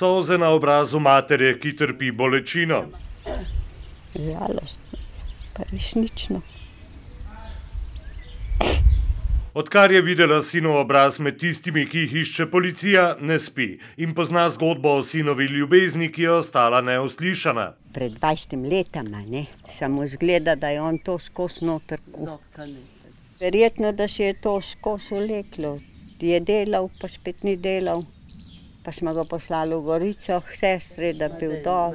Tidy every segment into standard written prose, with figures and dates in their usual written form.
solze na obrazu matere, ki trpi bolečino. Žalostno, pa resnično. Odkar je videla sinov obraz med tistimi, ki jih išče policija, ne spi in pozna zgodbo o sinovi ljubezni, ki je ostala neuslišana. Pred 20 letama, ne, samo zgleda, da je on to skozi noter. Verjetno, da se je to skozi vleklo. Je delal, pa spet ni delal. Pa smo ga poslali v Gorico k sestri, da bi bil dol.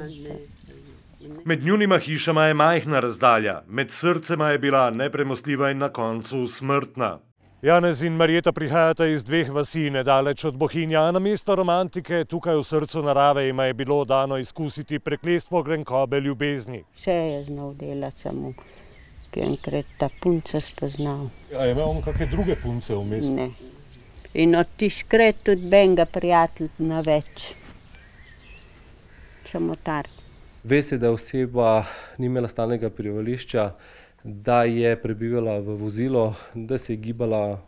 Med njunima hišama je majhna razdalja, med srcema je bila nepremostljiva in na koncu smrtna. Janez in Marjeta prihajata iz dveh vasi nedaleč od Bohinja, a namesto romantike tukaj v srcu narave jima je bilo dano izkusiti prekletstvo grenkobe ljubezni. Vse je znal delati, samo ki je enkrat ta punca spoznal. A je imel on kakšne druge punce vmes? Ne. In od tiskrat tudi benga prijateljna več. Samo tar. Ve se, da oseba ni imela stalnega prebivališča, da je prebivala v vozilu, da se je gibala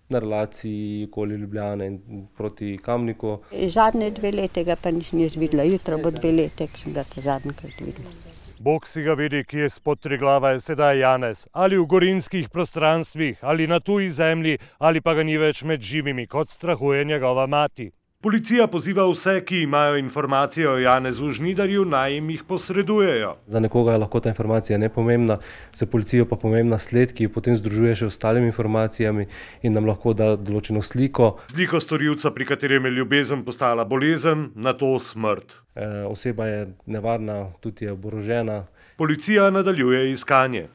na relaciji okoli Ljubljane in proti Kamniku. Zadnje 2 leta ga pa nisem jaz videla. Jutro bo 2 leta, ko sem ga ta zadnjikrat videla. Bog si ga vidi, kje spod Triglava je sedaj Janez. Ali v gorinskih prostranstvih, ali na tuji zemlji, ali pa ga ni več med živimi, kot strahuje njegova mati. Policija poziva vse, ki imajo informacije o Janezu Žnidarju, naj jim jih posredujejo. Za nekoga je lahko ta informacija nepomembna, za policijo pa pomembna sled, ki jo potem združuje še ostalimi informacijami in nam lahko da določeno sliko. Sliko storilca, pri katerem je ljubezen postala bolezen, nato smrt. Oseba je nevarna, tudi je oborožena. Policija nadaljuje iskanje.